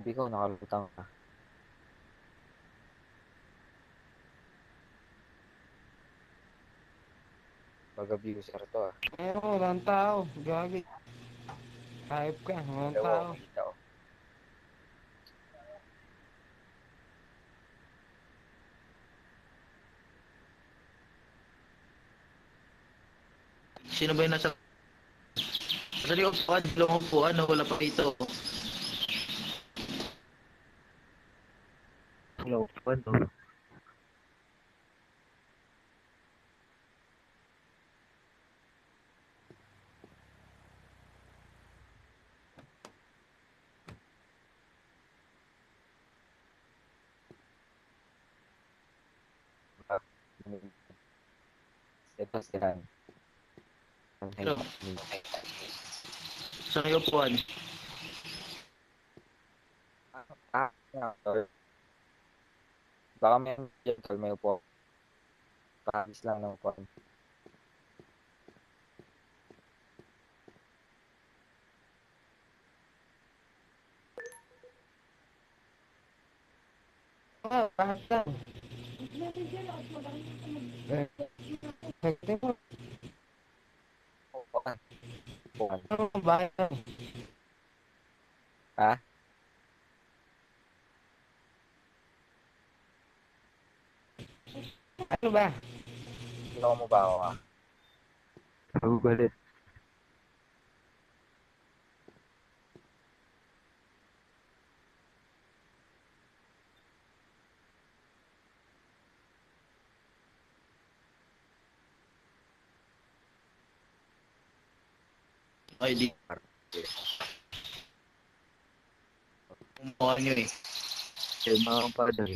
Sabi ko, nakalutang ka. Baga abuser to ah. Walang tao. Gagi. Hype ka, walang Ewan ko, tao. makita ko. Sino ba yung nasa... Dali upuan, dalawang upuan, no? Wala pa dito. Hello, ano? Ah, Sebastian. Ang Pero, hate me. saan kayo upuan? Tol. Baka may dyan, tol, may upo. Paris lang ng upuan. Bakit lang? Hindi mo, Upuan. Upuan. bakit lang? Ha? Ano ba? Ginawa mo ba ako ha? Nagugalit. Ay, di. Kumuha nyo eh. Yung mga padre.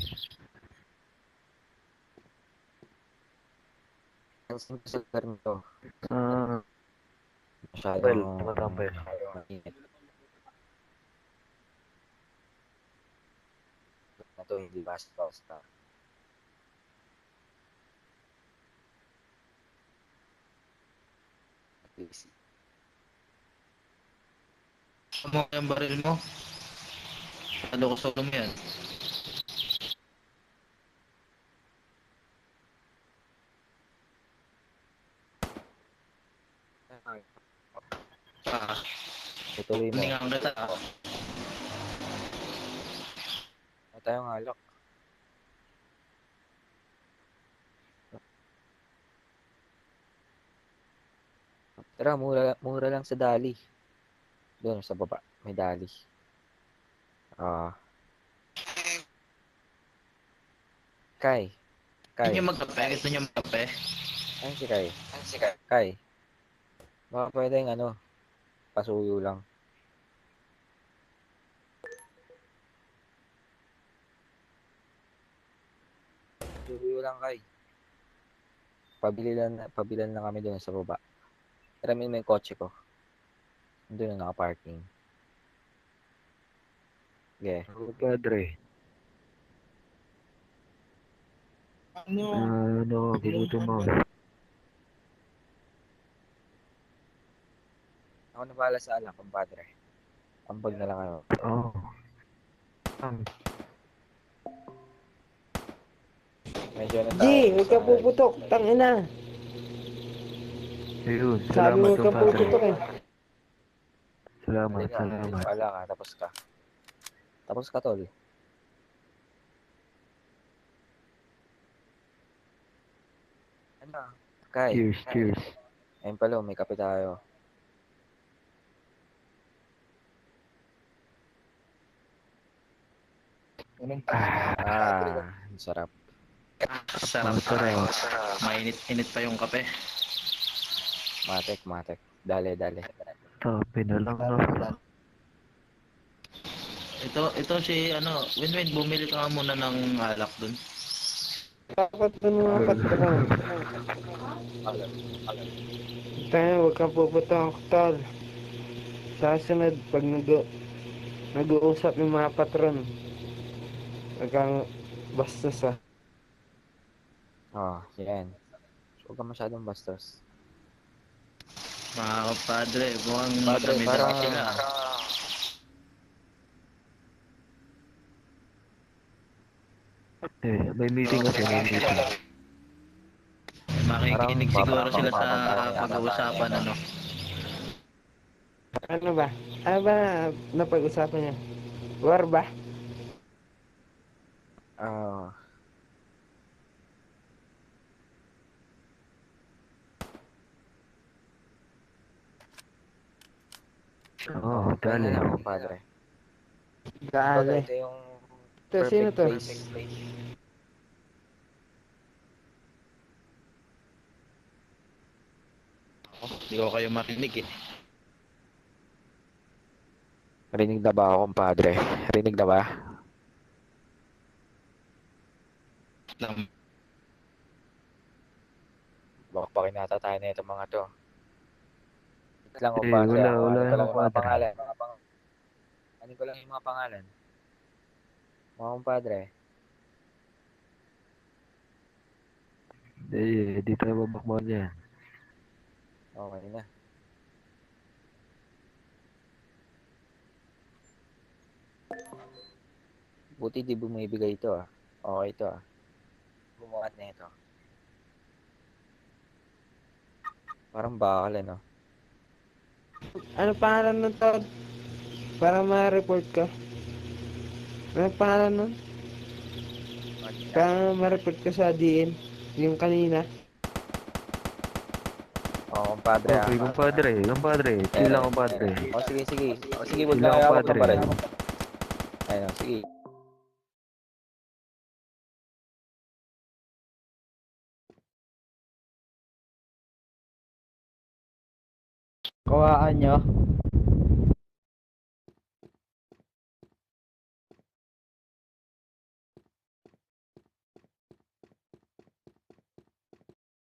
Ang simple sa to. Ah, Masyadong well, tumatambay. mainit. Na to, hindi basta-basta. Easy. Kumuha yung baril mo. Ano ko sa ulo mo yan? Ah, Ituloy mo. hininga kita ah. Wala tayong alak. Tara, mura lang sa Dali. Doon sa baba, may Dali. Ah, Kai. Gusto Kai. nyo magkape? Gusto nyo magkape? Ayun si Kai. Kai. Baka pwedeng ano, pasuyo lang. Pasuyo lang, Kai. Pabilan lang kami doon sa baba. Tara, may kotse ko. Doon na naka-parking. Yeah. Mga padre. Ano, gugutom mo. Ako na bahala sa alak, compadre. Ambag na lang kayo. Oo. Ang, Medyo ano G, tayo huwag sa... ka puputok. Tangina. ayun, Sabi salamat mo huwag ka compadre. puputok eh. Salamat, Halika, salamat. wala ka, tapos ka. Tapos ka, tol. Ano? Kai. Cheers, cheers. Ayun pala, may kape tayo. Ah, Ang sarap. Sarap pare. masarap. Mainit-init pa yung kape. Matek. Dale. Tabi na lang, no? Ito si ano, Winwin, bumili ka nga muna ng alak dun. Dapat ng mga patron. Tayo, huwag ka puputok, tol. Sa sunod, pag nag-uusap yung mga patron, huwag kang bastos ah. Oh, yan. So, huwag ka masyadong bastos. Mga kapadre, mukhang Padre, madami-dami parang... sila. May meeting kasi, may meeting. Makikinig Parang siguro sila sa parang- pag-uusapan, ano. Ano ba? Ano ba napag-usapan niya? War ba? Ah, Oo, dali. ganyan lang, compadre. Baga, Dali. ito yung Sino perfect to? place. Hindi ko kayo marinig eh. Rinig na ba ako, compadre? Rinig na ba? Lang. Baka pa kinata tayo na itong mga to. Wait lang, Eh, compadre. wala Ano ko lang yung yung mga compadre. pangalan. Ano ko lang yung mga pangalan. Mga compadre. Di tayo babakbakan dyan. Okay na. Buti di bumibigay ito ah. Okay ito ah. Bumukat na ito. Parang bakal ano. Ano pangalan nun, Todd? Para ma-report ka. Ano pangalan nun? Para ma-report ka sa DN. Yung kanina. Oo, compadre ah. Okay, compadre. Compadre. Chill lang, compadre. O sige, sige. O sige, huwag Chill lang lang, kayo hawak ng compadre. baril. Ayun, sige. Kawaan nyo.